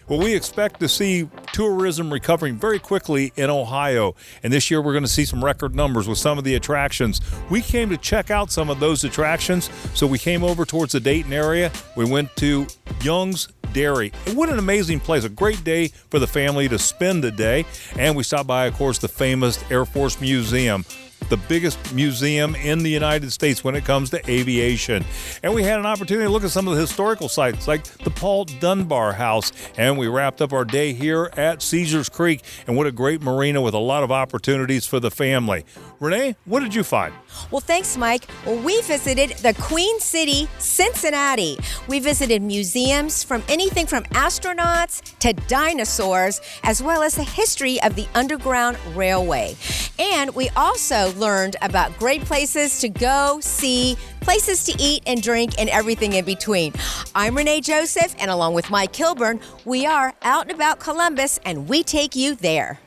Well, we expect to see tourism recovering very quickly in Ohio. And this year we're going to see some record numbers with some of the attractions. We came to check out some of those attractions. So we came over towards the Dayton area. We went to Young's Dairy. And what an amazing place. A great day for the family to spend the day. And we stopped by, of course, the famous Air Force Museum, the biggest museum in the United States when it comes to aviation. And we had an opportunity to look at some of the historical sites like the Paul Dunbar House. And we wrapped up our day here at Caesars Creek. And what a great marina with a lot of opportunities for the family. Renee, what did you find? Well, thanks, Mike. Well, we visited the Queen City, Cincinnati. We visited museums from anything from astronauts to dinosaurs, as well as the history of the Underground Railway. And we also learned about great places to go, see, places to eat and drink, and everything in between. I'm Renee Joseph, and along with Mike Kilburn, we are out and about Columbus, and we take you there.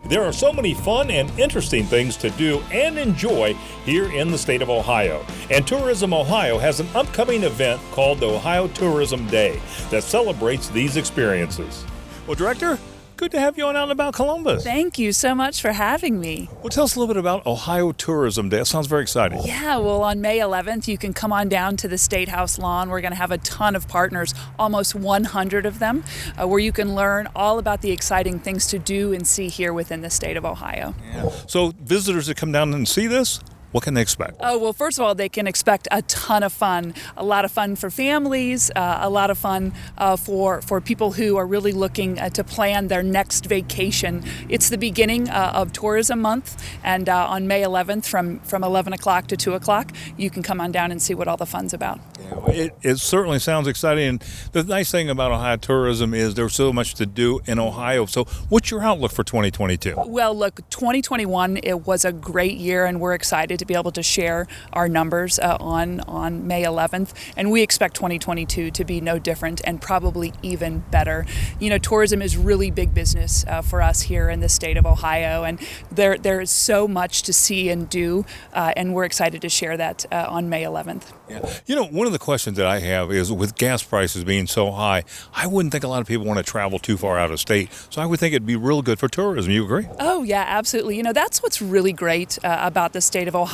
There are so many fun and interesting things to do and enjoy here in the state of Ohio. And Tourism Ohio has an upcoming event called the Ohio Tourism Day that celebrates these experiences. Well, Director, good to have you on Out and About Columbus. Thank you so much for having me. Well, tell us a little bit about Ohio Tourism Day. It sounds very exciting. Yeah, well, on May 11th, you can come on down to the State House lawn. We're going to have a ton of partners, almost 100 of them, where you can learn all about the exciting things to do and see here within the state of Ohio. Yeah. So visitors that come down and see this, what can they expect? Oh, well, first of all, they can expect a ton of fun. A lot of fun for families, a lot of fun for people who are really looking to plan their next vacation. It's the beginning of Tourism Month, and on May 11th from 11 o'clock to 2 o'clock, you can come on down and see what all the fun's about. Yeah, it certainly sounds exciting. And the nice thing about Ohio tourism is there's so much to do in Ohio. So what's your outlook for 2022? Well, look, 2021, it was a great year, and we're excited to be able to share our numbers on May 11th, and we expect 2022 to be no different and probably even better. You know, tourism is really big business for us here in the state of Ohio, and there is so much to see and do, and we're excited to share that on May 11th. Yeah. You know, one of the questions that I have is with gas prices being so high, I wouldn't think a lot of people want to travel too far out of state, so I would think it'd be real good for tourism. You agree? Oh, yeah, absolutely. You know, that's what's really great about the state of Ohio.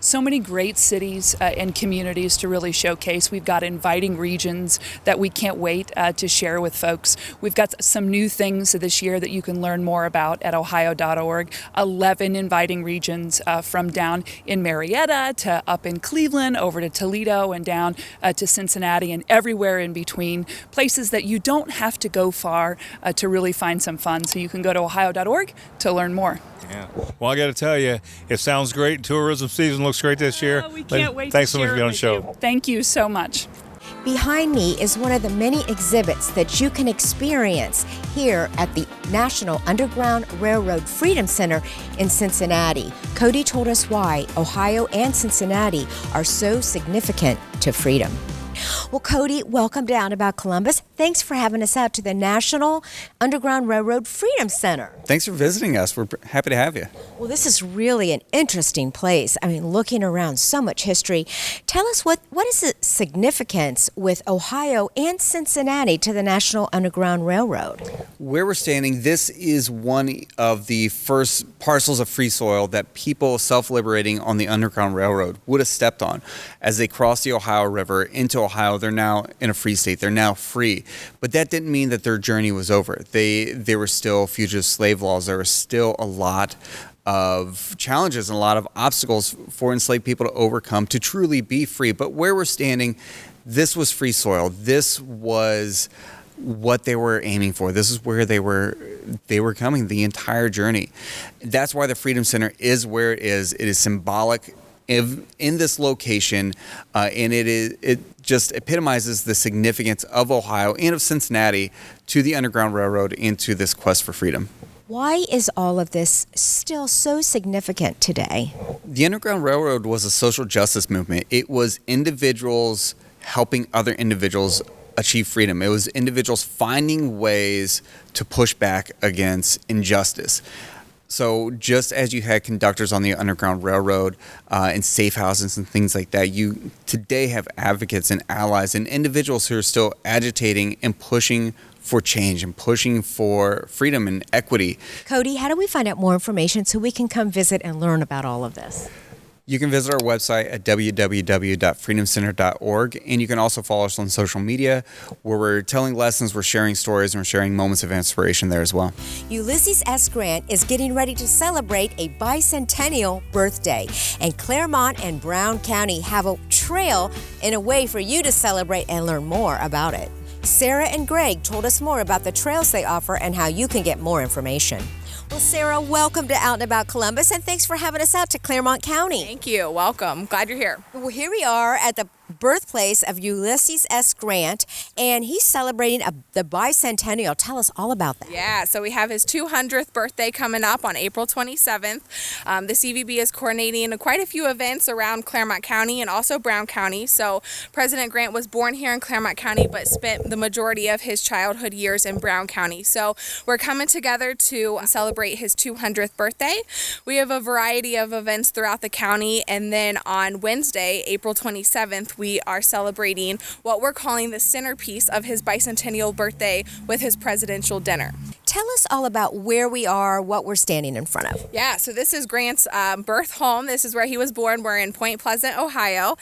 So many great cities and communities to really showcase. We've got inviting regions that we can't wait to share with folks. We've got some new things this year that you can learn more about at ohio.org. 11 inviting regions from down in Marietta to up in Cleveland, over to Toledo and down to Cincinnati and everywhere in between. Places that you don't have to go far to really find some fun. So you can go to ohio.org to learn more. Yeah. Well, I got to tell you, it sounds great. Tourism season looks great this year. We can't wait Thanks to so much share for being on it the show. with you. Thank you so much. Behind me is one of the many exhibits that you can experience here at the National Underground Railroad Freedom Center in Cincinnati. Cody told us why Ohio and Cincinnati are so significant to freedom. Well, Cody, welcome to Out and About Columbus. Thanks for having us out to the National Underground Railroad Freedom Center. Thanks for visiting us. We're happy to have you. Well, this is really an interesting place. I mean, looking around, so much history. Tell us what is the significance with Ohio and Cincinnati to the National Underground Railroad? Where we're standing, this is one of the first parcels of free soil that people self-liberating on the Underground Railroad would have stepped on. As they crossed the Ohio River into Ohio, they're now in a free state. They're now free. But that didn't mean that their journey was over. They were still fugitive slave laws. There was still a lot of challenges and a lot of obstacles for enslaved people to overcome to truly be free. But where we're standing, this was free soil. This was what they were aiming for. This is where they were coming the entire journey. That's why the Freedom Center is where it is. It is symbolic in this location, and it just epitomizes the significance of Ohio and of Cincinnati to the Underground Railroad and to this quest for freedom. Why is all of this still so significant today? The Underground Railroad was a social justice movement. It was individuals helping other individuals achieve freedom. It was individuals finding ways to push back against injustice. So just as you had conductors on the Underground Railroad and safe houses and things like that, you today have advocates and allies and individuals who are still agitating and pushing for change and pushing for freedom and equity. Cody, how do we find out more information so we can come visit and learn about all of this? You can visit our website at www.freedomcenter.org, and you can also follow us on social media where we're telling lessons, we're sharing stories, and we're sharing moments of inspiration there as well. Ulysses S. Grant is getting ready to celebrate a bicentennial birthday, and Claremont and Brown County have a trail in a way for you to celebrate and learn more about it. Sarah and Greg told us more about the trails they offer and how you can get more information. Well, Sarah, welcome to Out and About Columbus, and thanks for having us out to Claremont County. Thank you. Welcome. Glad you're here. Well, here we are at the birthplace of Ulysses S. Grant, and he's celebrating the bicentennial. Tell us all about that. Yeah, so we have his 200th birthday coming up on April 27th. The CVB is coordinating quite a few events around Claremont County and also Brown County. So President Grant was born here in Claremont County, but spent the majority of his childhood years in Brown County. So we're coming together to celebrate his 200th birthday. We have a variety of events throughout the county, and then on Wednesday, April 27th, we are celebrating what we're calling the centerpiece of his bicentennial birthday with his presidential dinner. Tell us all about where we are, what we're standing in front of. Yeah, so this is Grant's birth home. This is where he was born. We're in Point Pleasant, Ohio.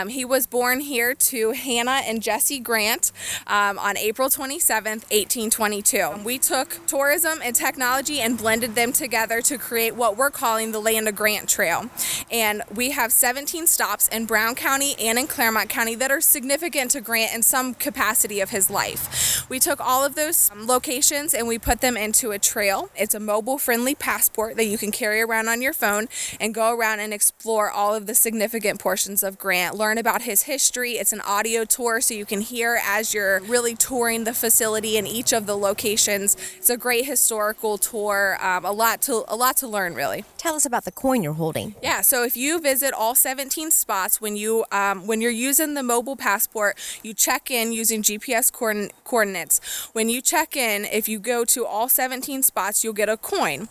He was born here to Hannah and Jesse Grant on April 27th, 1822. We took tourism and technology and blended them together to create what we're calling the Land of Grant Trail. And we have 17 stops in Brown County and in Claremont County that are significant to Grant in some capacity of his life. We took all of those locations and we put them into a trail. It's a mobile-friendly passport that you can carry around on your phone and go around and explore all of the significant portions of Grant. Learn about his history. It's an audio tour, so you can hear as you're really touring the facility in each of the locations. It's a great historical tour. A lot to learn, really. Tell us about the coin you're holding. Yeah, so if you visit all 17 spots, when you're using the mobile passport, you check in using GPS coordinates. When you check in, if you go to all 17 spots, you'll get a coin,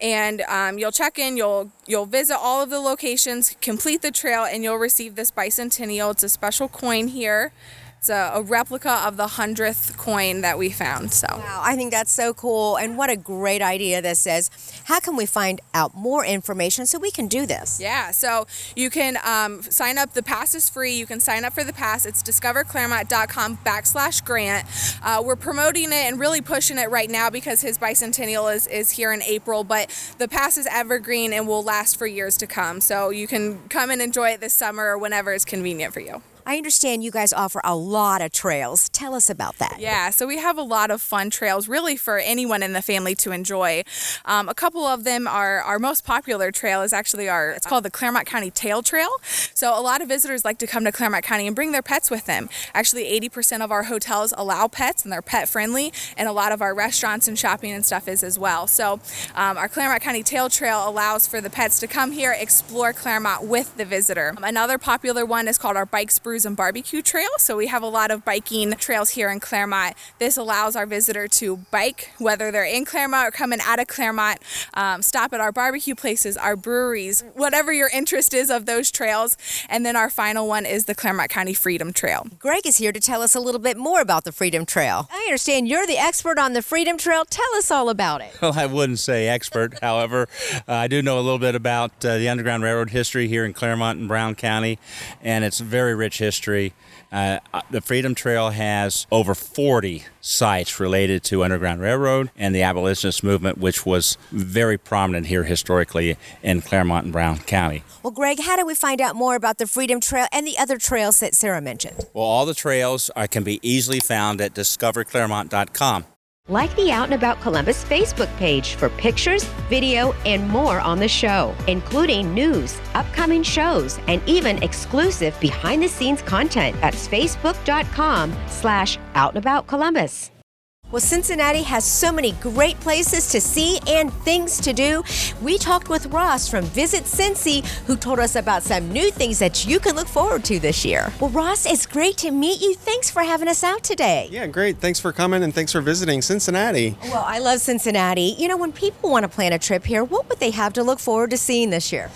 and you'll check in, you'll visit all of the locations, complete the trail, and you'll receive this bicentennial. It's a special coin here. It's a replica of the 100th coin that we found. So wow, I think that's so cool, and what a great idea this is. How can we find out more information so we can do this? Yeah, so you can sign up. The pass is free. You can sign up for the pass. It's discoverclaremont.com/grant. We're promoting it and really pushing it right now because his bicentennial is here in April, but the pass is evergreen and will last for years to come. So you can come and enjoy it this summer or whenever it's convenient for you. I understand you guys offer a lot of trails. Tell us about that. Yeah, so we have a lot of fun trails really for anyone in the family to enjoy. A couple of them our most popular trail is actually it's called the Claremont County Tail Trail. So a lot of visitors like to come to Claremont County and bring their pets with them. Actually, 80% of our hotels allow pets and they're pet friendly, and a lot of our restaurants and shopping and stuff is as well. So our Claremont County Tail Trail allows for the pets to come here, explore Claremont with the visitor. Another popular one is called our Bikes, Brews, and Barbecue Trail. So we have a lot of biking trails here in Claremont. This allows our visitor to bike, whether they're in Claremont or coming out of Claremont, stop at our barbecue places, our breweries, whatever your interest is of those trails. And then our final one is the Claremont County Freedom Trail. Greg is here to tell us a little bit more about the Freedom Trail. I understand you're the expert on the Freedom Trail. Tell us all about it. Well, I wouldn't say expert. However, I do know a little bit about the Underground Railroad history here in Claremont and Brown County, and it's very rich history. The Freedom Trail has over 40 sites related to Underground Railroad and the abolitionist movement, which was very prominent here historically in Claremont and Brown County. Well, Greg, how do we find out more about the Freedom Trail and the other trails that Sarah mentioned? Well, all the trails can be easily found at discoverclaremont.com. Like the Out and About Columbus Facebook page for pictures, video, and more on the show, including news, upcoming shows, and even exclusive behind-the-scenes content. That's facebook.com/outandaboutcolumbus. Well, Cincinnati has so many great places to see and things to do. We talked with Ross from Visit Cincy, who told us about some new things that you can look forward to this year. Well, Ross, it's great to meet you. Thanks for having us out today. Yeah, great. Thanks for coming and thanks for visiting Cincinnati. Well, I love Cincinnati. You know, when people want to plan a trip here, what would they have to look forward to seeing this year?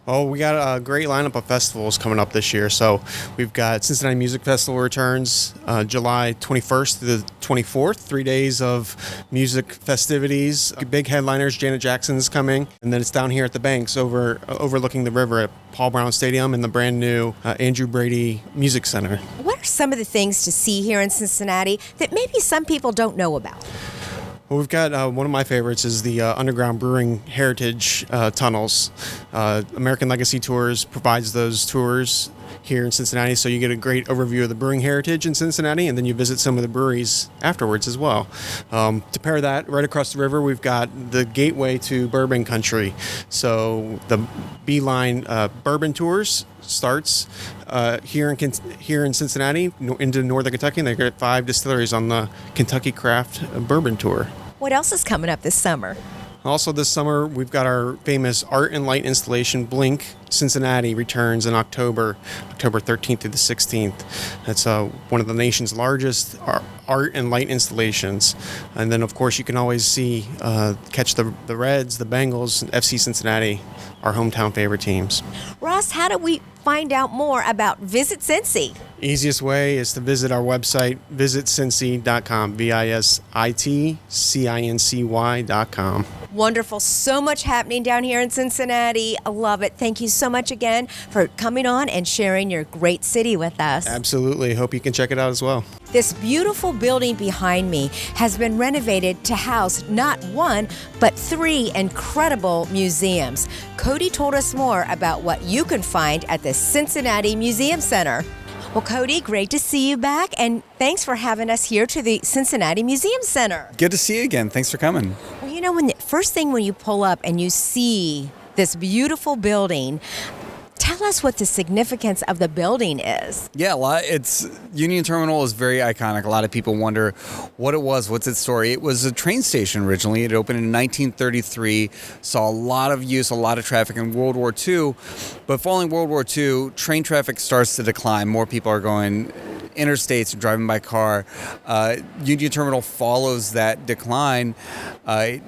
Oh, we got a great lineup of festivals coming up this year. So we've got Cincinnati Music Festival returns July 21st through the 24th, 3 days of music festivities. Big headliners, Janet Jackson's coming. And then it's down here at the Banks overlooking the river at Paul Brown Stadium and the brand new Andrew Brady Music Center. What are some of the things to see here in Cincinnati that maybe some people don't know about? Well, we've got one of my favorites is the underground brewing heritage tunnels. American Legacy Tours provides those tours here in Cincinnati, so you get a great overview of the brewing heritage in Cincinnati, and then you visit some of the breweries afterwards as well. To pair that, right across the river, we've got the gateway to bourbon country. So the Beeline Bourbon Tours starts here in Cincinnati into northern Kentucky, and they get 5 distilleries on the Kentucky Craft Bourbon Tour. What else is coming up this summer? Also this summer, we've got our famous art and light installation, Blink Cincinnati, returns in October 13th through the 16th. That's one of the nation's largest art and light installations. And then, of course, you can always catch the Reds, the Bengals, and FC Cincinnati, our hometown favorite teams. Ross, how do we find out more about Visit Cincy? Easiest way is to visit our website, visitcincy.com, visitcincy.com. Wonderful. So much happening down here in Cincinnati. I love it. Thank you so much again for coming on and sharing your great city with us. Absolutely. Hope you can check it out as well. This beautiful building behind me has been renovated to house not one, but 3 incredible museums. Cody told us more about what you can find at the Cincinnati Museum Center. Well, Cody, great to see you back, and thanks for having us here to the Cincinnati Museum Center. Good to see you again. Thanks for coming. Well, you know, when you pull up and you see this beautiful building, tell us what the significance of the building is. Yeah, Union Terminal is very iconic. A lot of people wonder what it was, what's its story. It was a train station originally. It opened in 1933, saw a lot of use, a lot of traffic in World War II. But following World War II, train traffic starts to decline. More people are going interstates and driving by car. Union Terminal follows that decline. It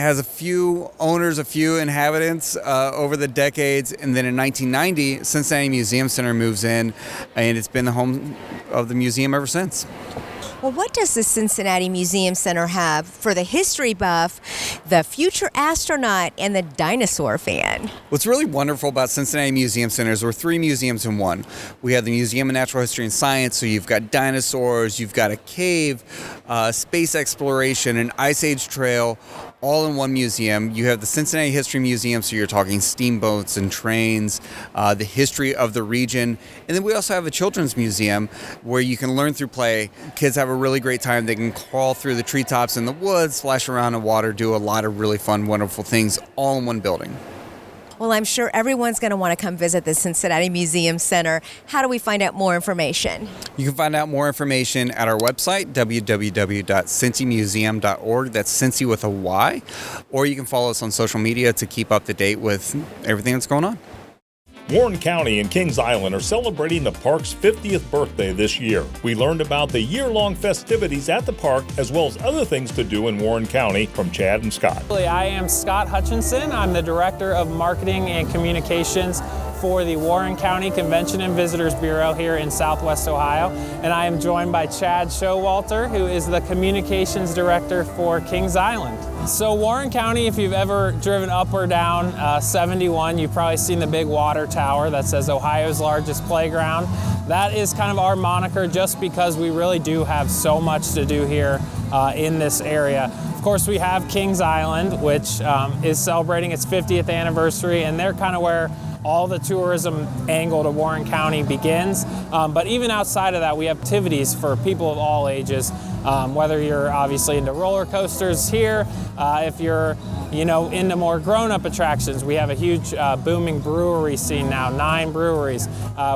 has a few owners, a few inhabitants over the decades, and then in 1990, Cincinnati Museum Center moves in, and it's been the home of the museum ever since. Well, what does the Cincinnati Museum Center have for the history buff, the future astronaut, and the dinosaur fan? What's really wonderful about Cincinnati Museum Center is we're 3 museums in one. We have the Museum of Natural History and Science, so you've got dinosaurs, you've got a cave, space exploration, an ice age trail, all in one museum. You have the Cincinnati History Museum, so you're talking steamboats and trains, the history of the region. And then we also have a children's museum where you can learn through play. Kids have a really great time. They can crawl through the treetops in the woods, splash around in water, do a lot of really fun, wonderful things all in one building. Well, I'm sure everyone's going to want to come visit the Cincinnati Museum Center. How do we find out more information? You can find out more information at our website, www.cincymuseum.org. That's Cincy with a Y. Or you can follow us on social media to keep up to date with everything that's going on. Warren County and Kings Island are celebrating the park's 50th birthday this year. We learned about the year-long festivities at the park as well as other things to do in Warren County from Chad and Scott. I am Scott Hutchinson. I'm the Director of Marketing and Communications for the Warren County Convention and Visitors Bureau here in Southwest Ohio. And I am joined by Chad Showalter, who is the Communications Director for Kings Island. So Warren County, if you've ever driven up or down 71, you've probably seen the big water tower that says Ohio's largest playground. That is kind of our moniker just because we really do have so much to do here in this area. Of course, we have Kings Island, which is celebrating its 50th anniversary, and they're kind of where all the tourism angle to Warren County begins. But even outside of that, we have activities for people of all ages, whether you're obviously into roller coasters here, if you're into more grown-up attractions. We have a huge booming brewery scene now, 9 breweries.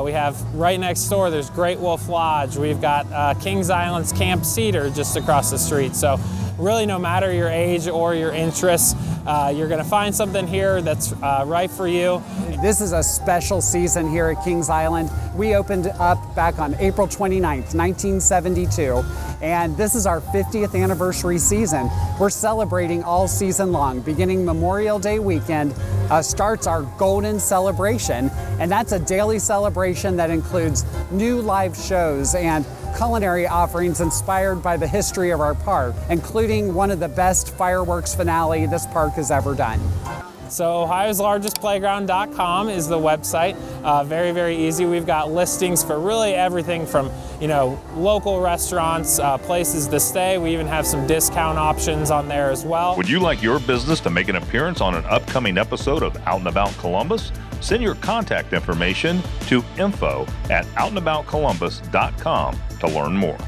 We have right next door, there's Great Wolf Lodge. We've got Kings Island's Camp Cedar just across the street. So really, no matter your age or your interests, you're going to find something here that's right for you. This is a special season here at Kings Island. We opened up back on April 29th, 1972, and this is our 50th anniversary season. We're celebrating all season long. Beginning Memorial Day weekend starts our Golden Celebration, and that's a daily celebration that includes new live shows and culinary offerings inspired by the history of our park, including one of the best fireworks finale this park has ever done. So Ohio'sLargestPlayground.com is the website. Very, very easy. We've got listings for really everything from, local restaurants, places to stay. We even have some discount options on there as well. Would you like your business to make an appearance on an upcoming episode of Out and About Columbus? Send your contact information to info@outandaboutcolumbus.com to learn more.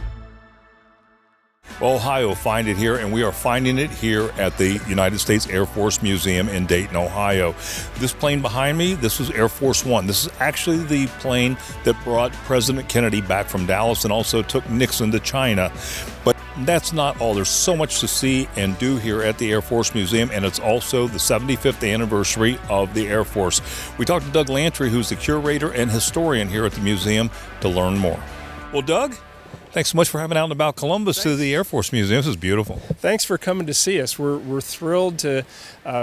Ohio, find it here, and we are finding it here at the United States Air Force Museum in Dayton, Ohio. This plane behind me, this was Air Force One. This is actually the plane that brought President Kennedy back from Dallas and also took Nixon to China. But that's not all. There's so much to see and do here at the Air Force Museum, and it's also the 75th anniversary of the Air Force. We talked to Doug Lantry, who's the curator and historian here at the museum, to learn more. Well, Doug, thanks so much for having Out and About Columbus to the Air Force Museum. This is beautiful. Thanks for coming to see us. We're thrilled to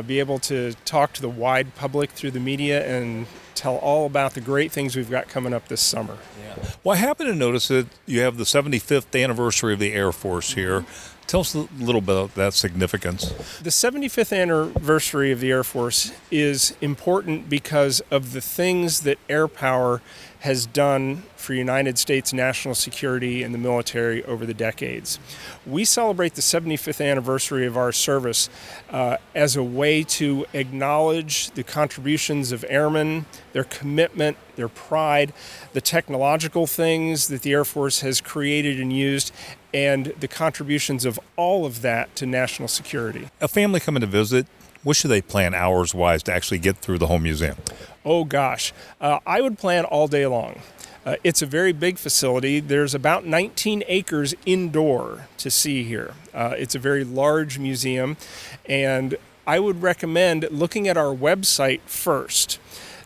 be able to talk to the wide public through the media and tell all about the great things we've got coming up this summer. Yeah. Well, I happen to notice that you have the 75th anniversary of the Air Force here. Tell us a little bit about that significance. The 75th anniversary of the Air Force is important because of the things that air power has done for United States national security and the military over the decades. We celebrate the 75th anniversary of our service as a way to acknowledge the contributions of airmen, their commitment, their pride, the technological things that the Air Force has created and used, and the contributions of all of that to national security. A family coming to visit, what should they plan hours-wise to actually get through the whole museum? Oh gosh, I would plan all day long. It's a very big facility. There's about 19 acres indoor to see here. It's a very large museum, and I would recommend looking at our website first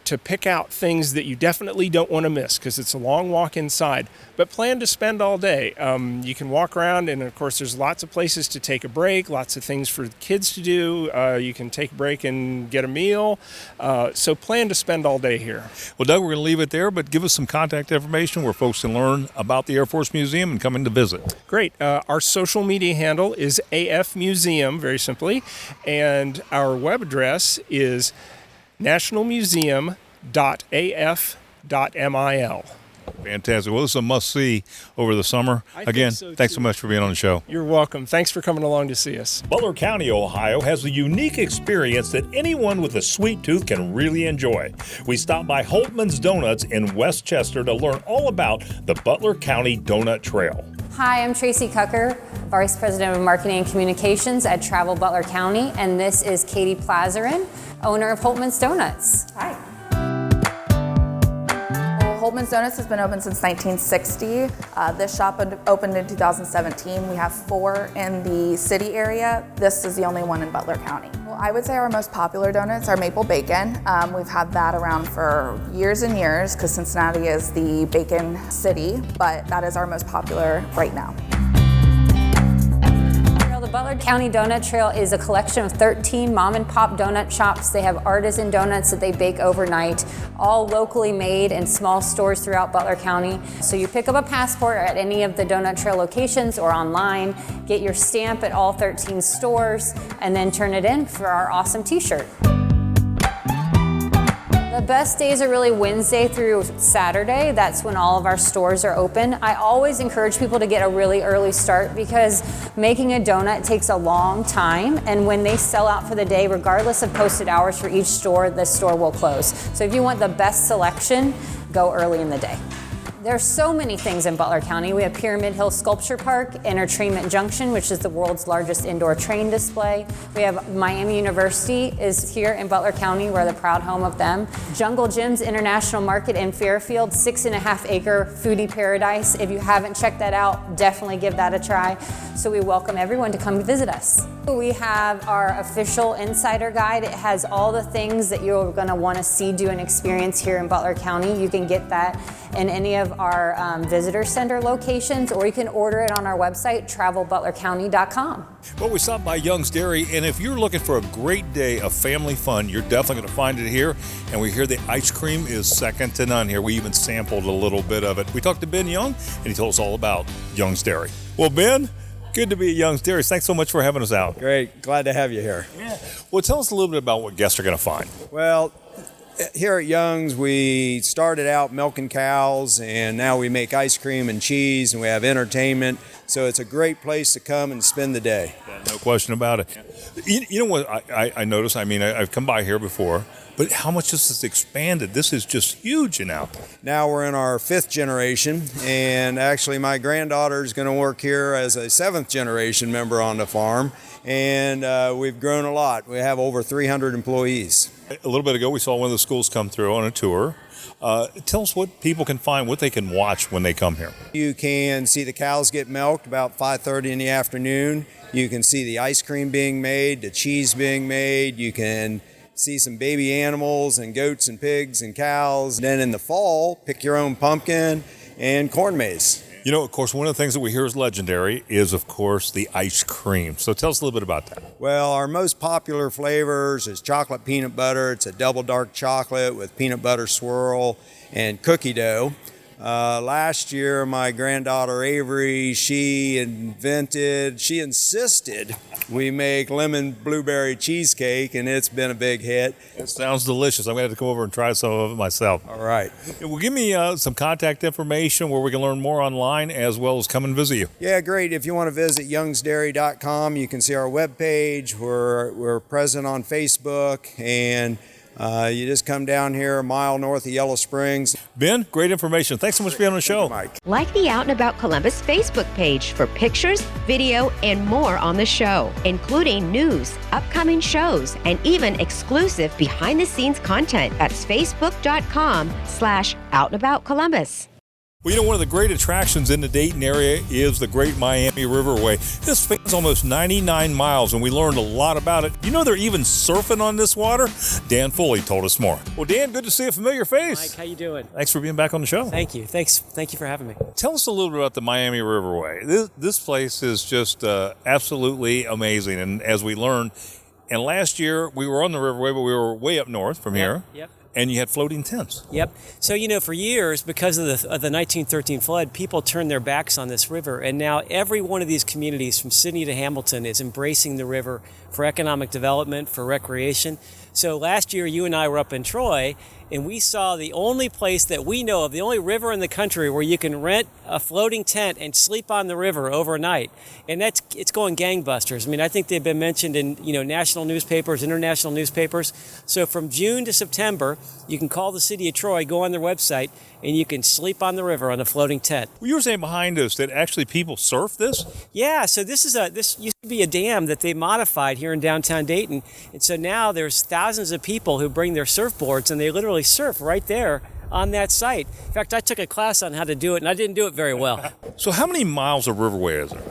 to pick out things that you definitely don't want to miss, because it's a long walk inside, but plan to spend all day. You can walk around, and of course there's lots of places to take a break, lots of things for kids to do. You can take a break and get a meal, so plan to spend all day here. Well, Doug, we're going to leave it there, but give us some contact information where folks can learn about the Air Force Museum and come in to visit. Great. Our social media handle is AF Museum, very simply, and our web address is nationalmuseum.af.mil. Fantastic. Well, this is a must-see over the summer. Again, thanks so much for being on the show. You're welcome. Thanks for coming along to see us. Butler County, Ohio has a unique experience that anyone with a sweet tooth can really enjoy. We stopped by Holtman's Donuts in Westchester to learn all about the Butler County Donut Trail. Hi, I'm Tracy Cucker, Vice President of Marketing and Communications at Travel Butler County, and this is Katie Plazerin, owner of Holtman's Donuts. Hi. Holtman's Donuts has been open since 1960. This shop opened in 2017. We have 4 in the city area. This is the only one in Butler County. Well, I would say our most popular donuts are maple bacon. We've had that around for years and years because Cincinnati is the bacon city, but that is our most popular right now. The Butler County Donut Trail is a collection of 13 mom and pop donut shops. They have artisan donuts that they bake overnight, all locally made in small stores throughout Butler County. So you pick up a passport at any of the Donut Trail locations or online, get your stamp at all 13 stores, and then turn it in for our awesome t-shirt. The The best days are really Wednesday through Saturday. That's when all of our stores are open. I always encourage people to get a really early start because making a donut takes a long time, and when they sell out for the day, regardless of posted hours for each store, the store will close. So if you want the best selection, go early in the day. There's so many things in Butler County. We have Pyramid Hill Sculpture Park, Entertainment Junction, which is the world's largest indoor train display. We have Miami University is here in Butler County. We're the proud home of them. Jungle Gyms International Market in Fairfield, 6.5-acre foodie paradise. If you haven't checked that out, definitely give that a try. So we welcome everyone to come visit us. We have our official insider guide. It has all the things that you're going to want to see, do, and experience here in Butler County. You can get that in any of our visitor center locations, or you can order it on our website, travelbutlercounty.com. Well, we stopped by Young's Dairy, and if you're looking for a great day of family fun, you're definitely going to find it here. And we hear the ice cream is second to none here. We even sampled a little bit of it. We talked to Ben Young, and he told us all about Young's Dairy. Well, Ben, good to be at Young's Dairy. Thanks so much for having us out. Great. Glad to have you here. Yeah. Well, tell us a little bit about what guests are going to find. Well, here at Young's, we started out milking cows, and now we make ice cream and cheese, and we have entertainment. So it's a great place to come and spend the day. Yeah, no question about it. You know what I noticed? I mean, I've come by here before, but how much this has expanded. This is just huge now. Now we're in our 5th generation, and actually my granddaughter is going to work here as a 7th generation member on the farm, and we've grown a lot. We have over 300 employees. A little bit ago, we saw one of the schools come through on a tour. Tell us what people can find, what they can watch when they come here. You can see the cows get milked about 5:30 in the afternoon. You can see the ice cream being made, the cheese being made. You can see some baby animals and goats and pigs and cows. Then in the fall, pick your own pumpkin and corn maze. You know, of course, one of the things that we hear is legendary is, of course, the ice cream. So tell us a little bit about that. Well, our most popular flavors is chocolate peanut butter. It's a double dark chocolate with peanut butter swirl and cookie dough. Last year, my granddaughter Avery, she insisted we make lemon blueberry cheesecake, and it's been a big hit. It sounds delicious. I'm going to have to come over and try some of it myself. All right. Well, give me some contact information where we can learn more online as well as come and visit you. Yeah, great. If you want to visit youngsdairy.com, you can see our webpage. We're present on Facebook, and you just come down here a mile north of Yellow Springs. Ben, great information. Thanks so much for being on the show. Mike. Like the Out and About Columbus Facebook page for pictures, video, and more on the show, including news, upcoming shows, and even exclusive behind-the-scenes content. That's facebook.com/OutandAboutColumbus. Well, you know, one of the great attractions in the Dayton area is the Great Miami Riverway. This spans almost 99 miles, and we learned a lot about it. You know, they're even surfing on this water? Dan Foley told us more. Well, Dan, good to see a familiar face. Mike, how you doing? Thanks for being back on the show. Thank you. Thank you for having me. Tell us a little bit about the Miami Riverway. This place is just absolutely amazing, and as we learned, and last year we were on the Riverway, but we were way up north from here. Yep. And you had floating tents. Yep. So, you know, for years, because of the 1913 flood, people turned their backs on this river. And now every one of these communities from Sydney to Hamilton is embracing the river for economic development, for recreation. So last year, you and I were up in Troy, and we saw the only place that we know of, the only river in the country where you can rent a floating tent and sleep on the river overnight. And it's going gangbusters. I mean, I think they've been mentioned in, you know, national newspapers, international newspapers. So from June to September, you can call the city of Troy, go on their website, and you can sleep on the river on a floating tent. Well, you were saying behind us that actually people surf this? Yeah, so this used to be a dam that they modified here in downtown Dayton. And so now there's thousands of people who bring their surfboards, and they literally surf right there on that site. In fact, I took a class on how to do it, and I didn't do it very well. So how many miles of Riverway is there?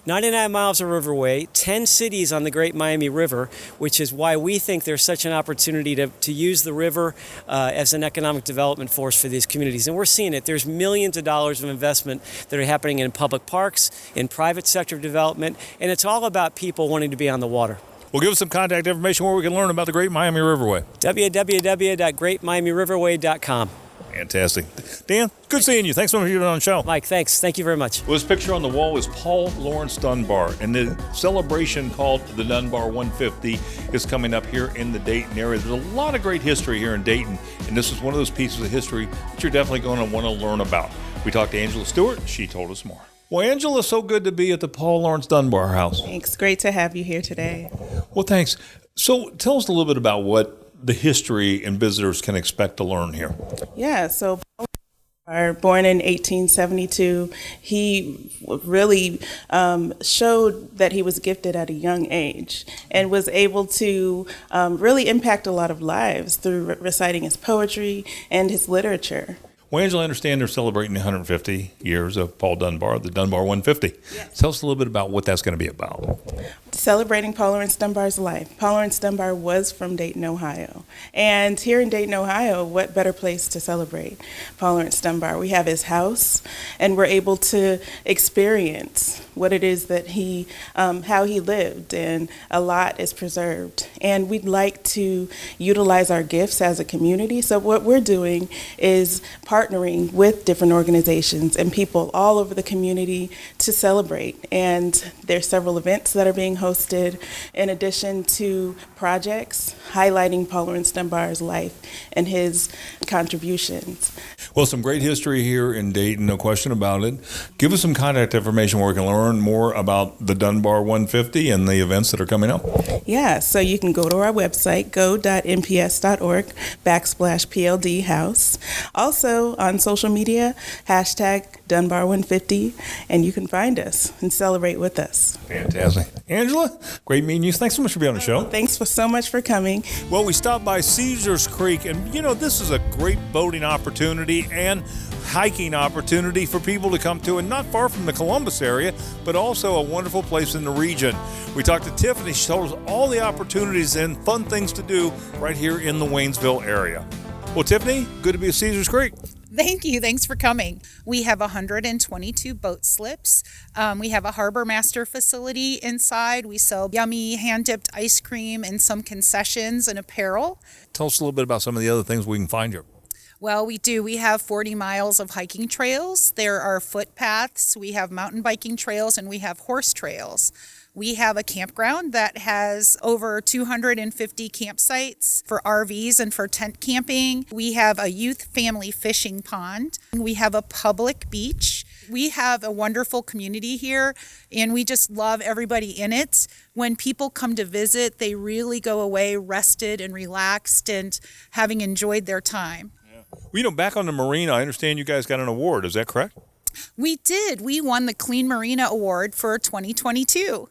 99 miles of Riverway, 10 cities on the Great Miami River, which is why we think there's such an opportunity to use the river as an economic development force for these communities. And we're seeing it. There's millions of dollars of investment that are happening in public parks, in private sector development, and it's all about people wanting to be on the water. Well, give us some contact information where we can learn about the Great Miami Riverway. www.greatmiamiriverway.com. Fantastic. Dan, good seeing you. Thanks so much for being on the show. Mike, thanks. Thank you very much. Well, this picture on the wall is Paul Lawrence Dunbar, and the celebration called the Dunbar 150 is coming up here in the Dayton area. There's a lot of great history here in Dayton, and this is one of those pieces of history that you're definitely going to want to learn about. We talked to Angela Stewart. She told us more. Well, Angela, so good to be at the Paul Lawrence Dunbar house. Thanks. Great to have you here today. Well, thanks. So tell us a little bit about what the history and visitors can expect to learn here. Yeah, so born in 1872, he really showed that he was gifted at a young age and was able to really impact a lot of lives through reciting his poetry and his literature. Well, Angela, I understand they're celebrating 150 years of Paul Dunbar, the Dunbar 150. Yes. Tell us a little bit about what that's going to be about. Celebrating Paul Lawrence Dunbar's life. Paul Lawrence Dunbar was from Dayton, Ohio. And here in Dayton, Ohio, what better place to celebrate Paul Lawrence Dunbar? We have his house, and we're able to experience what it is that he, how he lived, and a lot is preserved. And we'd like to utilize our gifts as a community. So what we're doing is partnering with different organizations and people all over the community to celebrate. And there's several events that are being hosted in addition to projects highlighting Paul Lawrence Dunbar's life and his contributions. Well, some great history here in Dayton, no question about it. Give us some contact information where we can learn more about the Dunbar 150 and the events that are coming up. Yeah, so you can go to our website, go.mps.org/PLD House. Also on social media, #Dunbar150, and you can find us and celebrate with us. Fantastic. Angela, great meeting you. Thanks so much for being on the show. Thanks so much for coming. Well, we stopped by Caesars Creek, and this is a great boating opportunity and hiking opportunity for people to come to, and not far from the Columbus area, but also a wonderful place in the region. We talked to Tiffany. She told us all the opportunities and fun things to do right here in the Waynesville area. Well, Tiffany, good to be at Caesars Creek. Thank you. Thanks for coming. We have 122 boat slips. We have a harbor master facility inside. We sell yummy hand-dipped ice cream and some concessions and apparel. Tell us a little bit about some of the other things we can find here. Well, we do. We have 40 miles of hiking trails. There are footpaths. We have mountain biking trails, and we have horse trails. We have a campground that has over 250 campsites for RVs and for tent camping. We have a youth family fishing pond. We have a public beach. We have a wonderful community here, and we just love everybody in it. When people come to visit, they really go away rested and relaxed and having enjoyed their time. Well, back on the Marina, I understand you guys got an award. Is that correct? We did. We won the Clean Marina Award for 2022.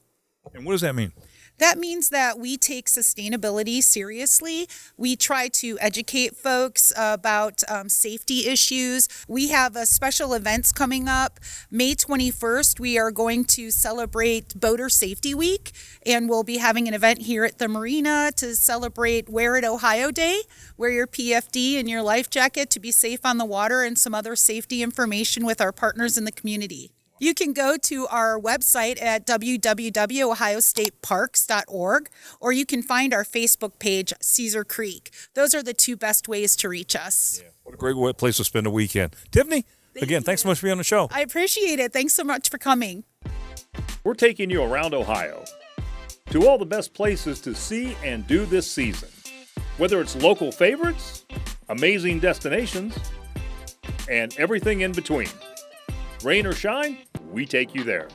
And what does that mean? That means that we take sustainability seriously. We try to educate folks about safety issues. We have special events coming up. May 21st, we are going to celebrate Boater Safety Week, and we'll be having an event here at the Marina to celebrate Wear It Ohio Day. Wear your PFD and your life jacket to be safe on the water, and some other safety information with our partners in the community. You can go to our website at www.ohiostateparks.org, or you can find our Facebook page, Caesar Creek. Those are the two best ways to reach us. Yeah, what a great place to spend a weekend. Tiffany, thanks so much for being on the show. I appreciate it. Thanks so much for coming. We're taking you around Ohio to all the best places to see and do this season. Whether it's local favorites, amazing destinations, and everything in between. Rain or shine, we take you there.